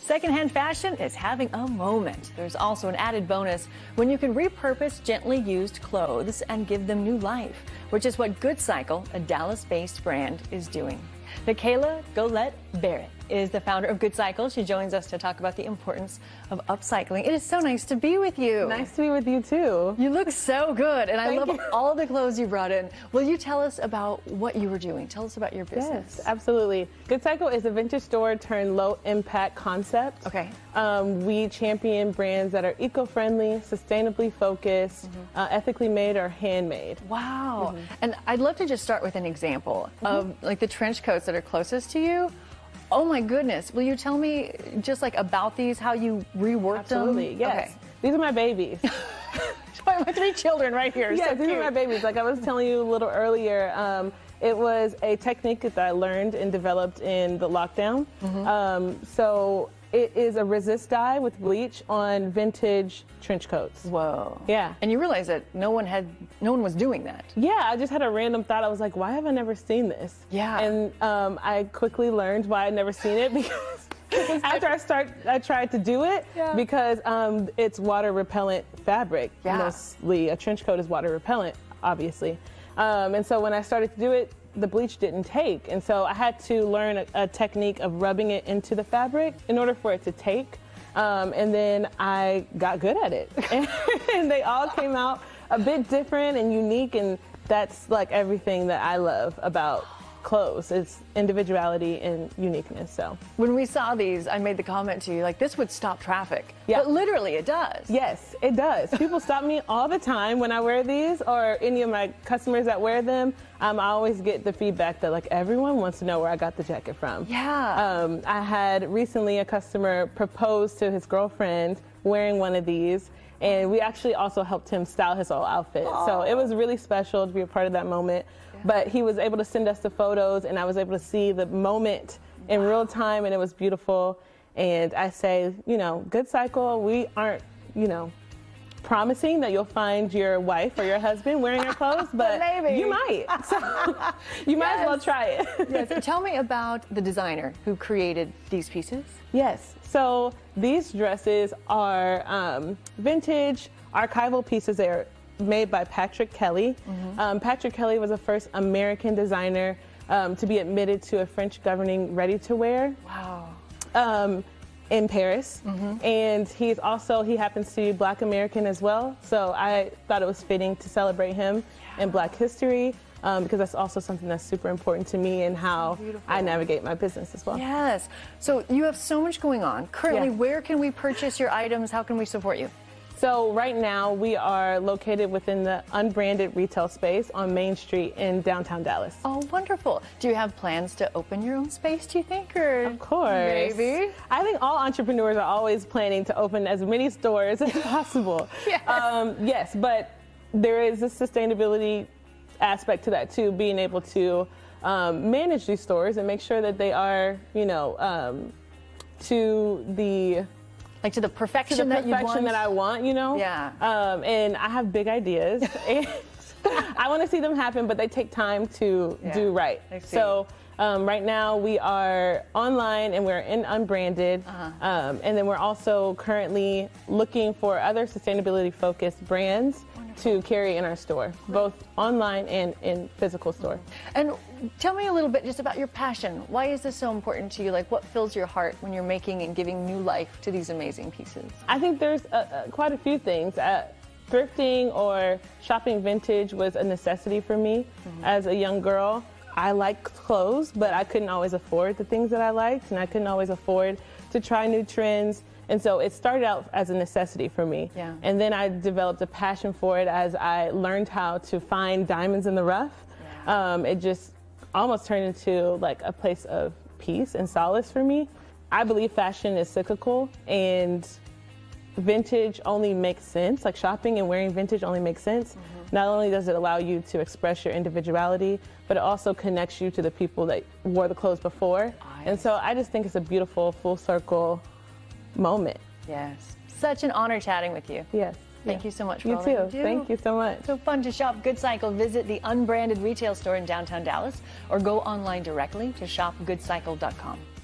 Secondhand fashion is having a moment. There's also an added bonus when you can repurpose gently used clothes and give them new life, which is what GoodCycle, a Dallas-based brand, is doing. Nikayla Barrett is the founder of GoodCycle. She joins us to talk about the importance of upcycling. It is so nice to be with you. Nice to be with you too. You look so good, and I love you. all the clothes you brought in. Will you tell us about what you were doing? Tell us about your business. Yes, absolutely. GoodCycle is a vintage store turned low impact concept. Okay. We champion brands that are eco-friendly, sustainably focused, ethically made, or handmade. Wow. And I'd love to just start with an example of like the trench coats that are closest to you. Oh my goodness. Will you tell me just like about these, how you reworked them? Absolutely, yes. Okay. These are my babies. My 3 children right here. Yes, So these cute. are my babies. Like I was telling you a little earlier, it was a technique that I learned and developed in the lockdown. So it is a resist dye with bleach on vintage trench coats. Whoa. Yeah. And you realize that no one was doing that. Yeah, I just had a random thought. I was like, why have I never seen this? Yeah. And I quickly learned why I'd never seen it because after I tried to do it because it's water repellent fabric. Yeah. Mostly a trench coat is water repellent, obviously. And so when I started to do it, the bleach didn't take. And so I had to learn a technique of rubbing it into the fabric in order for it to take. And then I got good at it. And they all came out a bit different and unique. And that's like everything that I love about clothes. It's individuality and uniqueness. So When we saw these, I made the comment to you, like, this would stop traffic. Yeah. But literally it does. yes, it does. People stop me all the time when I wear these, or any of my customers that wear them. I always get the feedback that like everyone wants to know where I got the jacket from. Yeah. I had recently a customer propose to his girlfriend wearing one of these, and we actually also helped him style his whole outfit. So it was really special to be a part of that moment. But he was able to send us the photos, and I was able to see the moment in real time, and it was beautiful. And I say, you know, GoodCycle, we aren't, you know, promising that you'll find your wife or your husband wearing our clothes, but maybe. you might. So you might as well try it. Yes. Tell me about the designer who created these pieces. Yes. So these dresses are vintage archival pieces. They're made by Patrick Kelly. Patrick Kelly was the first American designer to be admitted to a French governing ready-to-wear. Wow. In Paris. And he happens to be Black American as well. So I thought it was fitting to celebrate him in Black history. Because that's also something that's super important to me and how I navigate my business as well. Yes. So you have so much going on. Currently, where can we purchase your items? How can we support you? So right now we are located within the unbranded retail space on Main Street in downtown Dallas. Oh, wonderful. Do you have plans to open your own space, do you think? Or Of course. Maybe. I think all entrepreneurs are always planning to open as many stores as possible. Yes. Yes, but there is a sustainability aspect to that too, being able to manage these stores and make sure that they are, you know, to the perfection, that I want, you know? Yeah. And I have big ideas. And I want to see them happen, but they take time to do right. So right now we are online and we're in unbranded. And then we're also currently looking for other sustainability focused brands to carry in our store, both online and in physical store. And tell me a little bit just about your passion. Why is this so important to you? Like, what fills your heart when you're making and giving new life to these amazing pieces? I think there's quite a few things. Thrifting or shopping vintage was a necessity for me as a young girl. I liked clothes, but I couldn't always afford the things that I liked, and I couldn't always afford to try new trends. And so it started out as a necessity for me. Yeah. And then I developed a passion for it as I learned how to find diamonds in the rough. Yeah. It just almost turned into like a place of peace and solace for me. I believe fashion is cyclical, and vintage only makes sense. Like shopping and wearing vintage only makes sense. Not only does it allow you to express your individuality, but it also connects you to the people that wore the clothes before. And so I just think it's a beautiful full circle moment. Yes. Such an honor chatting with you. Yes. Thank you so much for You all too. that you do. Thank you so much. So fun to shop GoodCycle. Visit the unbranded retail store in downtown Dallas or go online directly to shopgoodcycle.com.